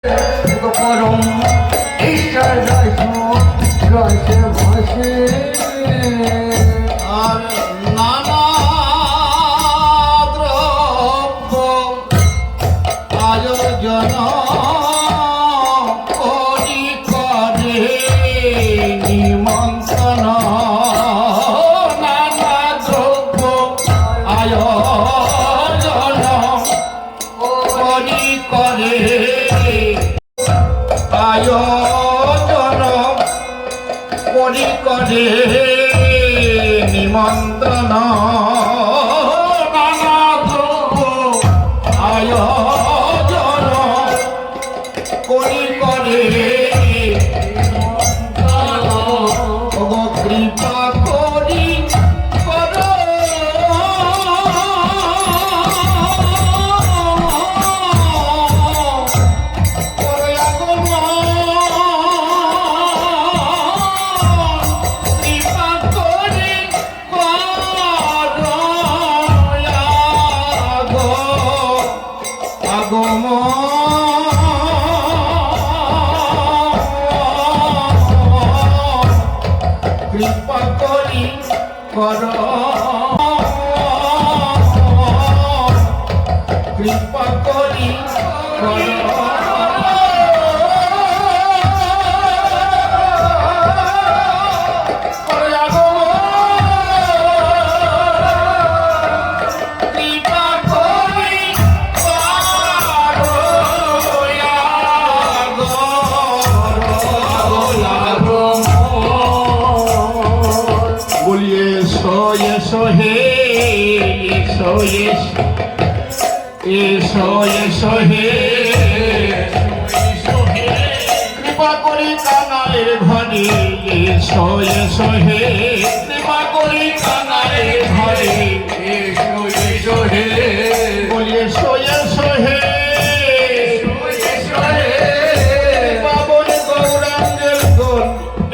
পরম ঈশ্বর রসে ভাসে আর নানা দ্রব্য আয়োজন করি করে নিমন্ত্রণ নানা দ্রব্য আয়োজন করি করে আয়োজন করি করে নিমন্ত্রণ নানা দ্রব্য আয়োজন করি করে কৃপা করি করো কৃপা করি কর কৃপা করি কর এসো এসো হে কৃপা করি কাঙালের ঘরে এসো এসো হে কৃপা করি কাঙালের ঘরে এসো এসো হে বলি এসো এসো হে পাবন গৌরাঙ্গের গোল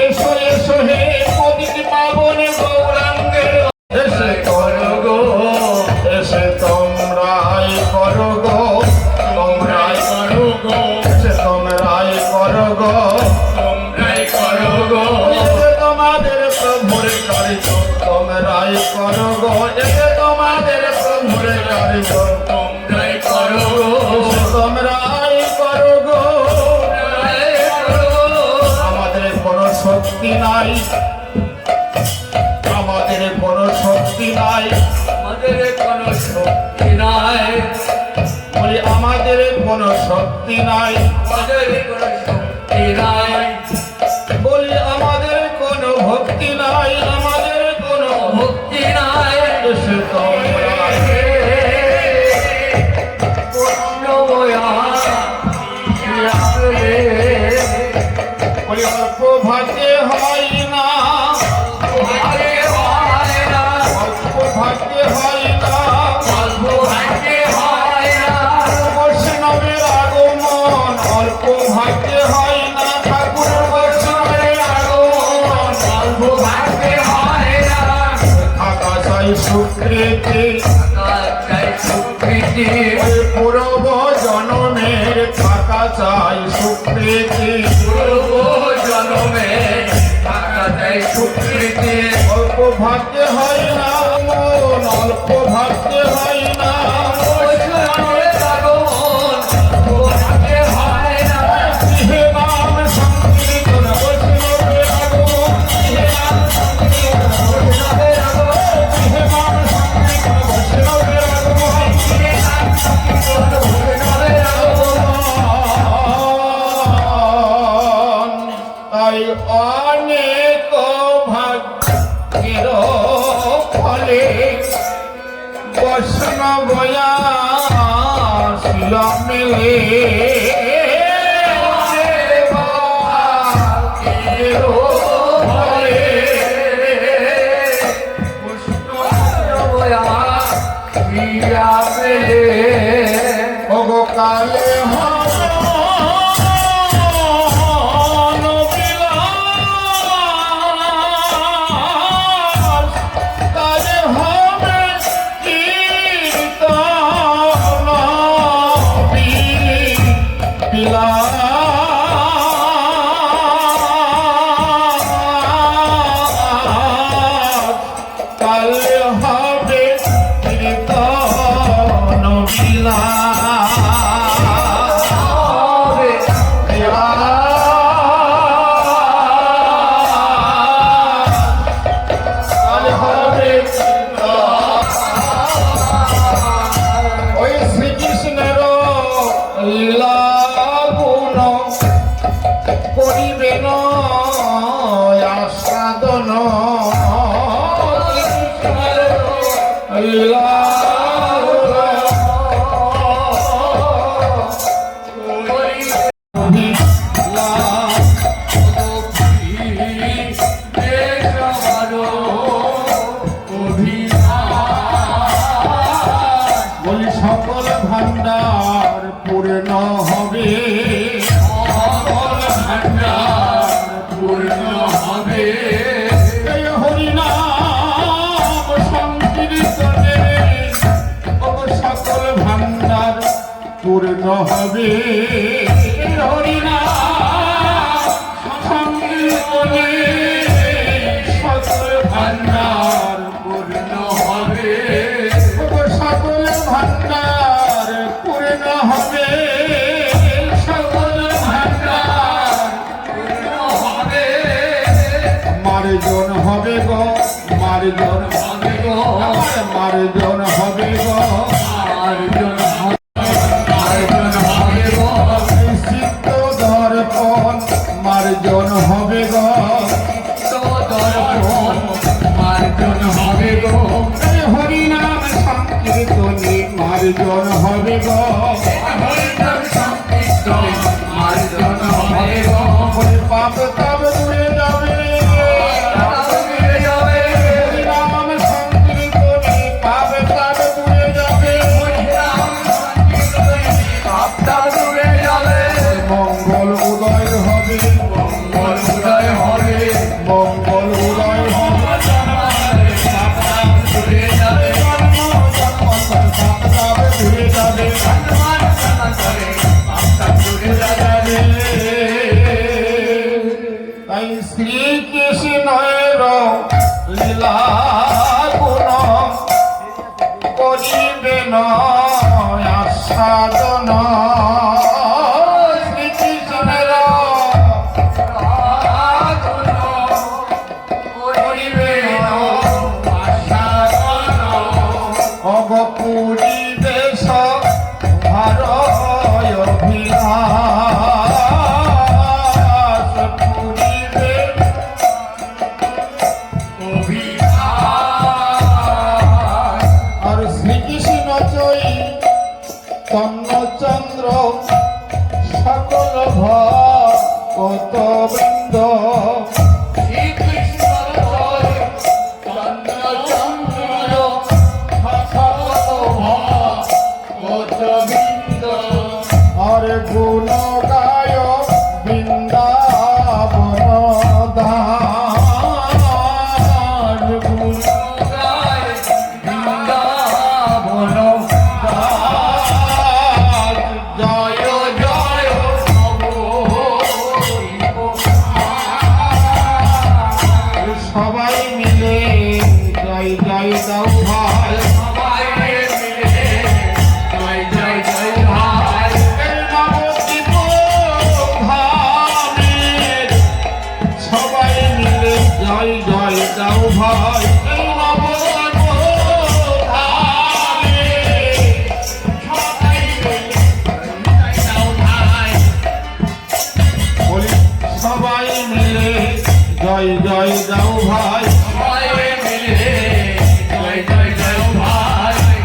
এসো এসো হে পবিত্র পাবন গৌরাঙ্গের এসে করো গো এসে তোমরাই করো গো তোমরাই করো গো এসে তোমরাই করো গো তোমরাই করো গো এসে তোমাদের প্রভুর কার্য তোমরাই করো গো এসে তোমাদের প্রভুর কার্য তোমরাই করো গো তোমরাই করো গো আমাদের কোনো শক্তি নাই আমাদের কোনো শক্তি নাই আমাদের কোনো শক্তি নাই বলি আমাদের কোনো শক্তি নাই আমাদের কোনো শক্তি নাই বলি আমাদের কোনো ভক্তি নাই আমাদের কোনো ভক্তি নাই এসে তোমরা বলি অল্প ভাগ্যে হয় না অল্প ভাগ্যে হয় না বৈষ্ণবের আগমন অল্প ভাগ্যে হয় না ঠাকুর বৈষ্ণবের আগমন অল্প ভাগ্যে হয় না আকাশাই সুকৃতি সুকৃতি পূর্ব জনমের থাকা চাই সুকৃতি পূর্ব জন্মে থাকা চাই সুকৃতি অল্প ভাগ্যে হয় না মন অল্প ভাগ্যে হয় না বৈষ্ণবের আগমন অল্প ভাগ্যে হয় না হে নাম সংকীর্তন বৈষ্ণবের আগমন বৈষ্ণবের আগমন হে নাম সংকীর্তন বৈষ্ণবের আগমন বৈষ্ণবের আগমন তাই অনেক ভাগ্যের ফলে বৈষ্ণবয়া শিলং মেলে কালে কালে হবে কীর্তন পিলা কাল হবে কীর্তন বিলাস। হবে কাল হবে ওই শ্রীকৃষ্ণের লীলা গুণ করিবেন আস্বাদন। লীলা বলি সকল ভান্ডার পূর্ণ হবে। এই হরিনাম সংকীর্তনে সকল ভান্ডার পূর্ণ হবে। এই হরিনাম সংকীর্তনে সকল ভান্ডার পূর্ণ হবে। সকল ভান্ডার পূর্ণ হবে। সকল ভান্ডার মার্জন হবে গো, মার্জন হবে গো, মার্জন হবে গো, সিদ্ধ দর্পণ মার্জন হবে গো। এই হরিনাম সংকীর্তনে মার্জন হবে গো। ওই পাপ তাপ দূরে যাবে। হরিনাম সংকীর্তনে পাপ তাপ দূরে যাবে। মঙ্গল উদয় হবে, মঙ্গল উদয় হবে। তাই শ্রীকৃষ্ণের লীলা গুণ করিবেন আস্বাদন। শ্রীকৃষ্ণের অগপুরী দেশ ভারয় অভিলাষ। পুরীতে আর শ্রীকৃষ্ণ জয়ী তন্নচন্দ্র সকল ভক্ত বৃন্দ। আর গুণ গায় বৃন্দাবন দাস। গুণ জয় জয় সবাই মিলে জয় জয় দাও ভাই। নবদ্বীপ ধামের সবাই মিলে জয় জয় দাও ভাই। নবদ্বীপ ধামের বলি সবাই মিলে জয় জয় দাও ভাই।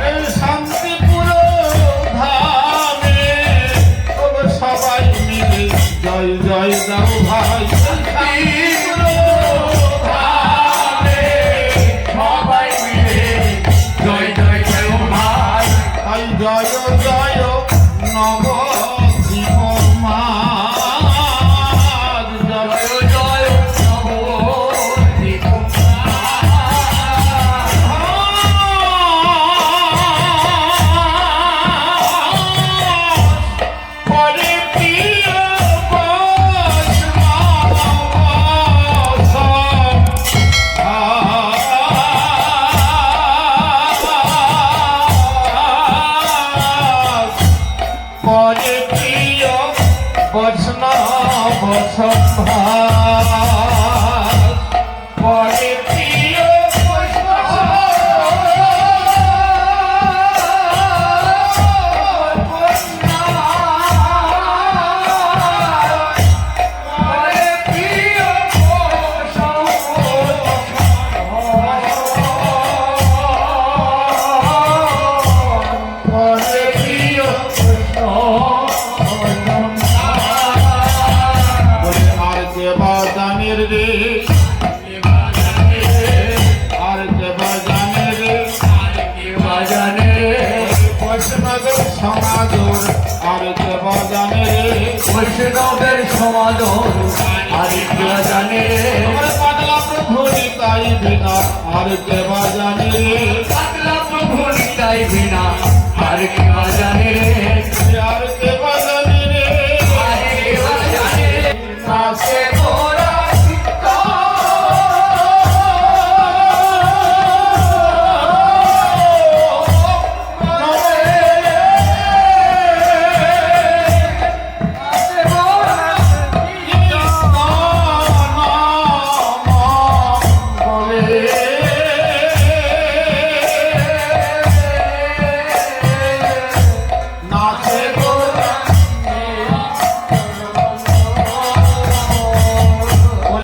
এই শান্তিপুর ধামে সবাই মিলে জয় জয় দাও ভাই। শান্তিপুর ধামে তাই জয় জয় নবদ্বীপ মা। জয় হরে প্রিয় বৈষ্ণব সম্ভার পরে প্রিয় পরে প্রিয় বলে আর কে বাজানের রে আর কে বাজানের রে বাজানে বৈষ্ণবের সমাদর আর কে বাজানের রে বৈষ্ণবের সমাদর আর বাজানে আমার পাগলা প্রভু নিতাই বিনা আর কে বাজানের রে পাগলা প্রভু নিতাই বিনা আর কি বাজানে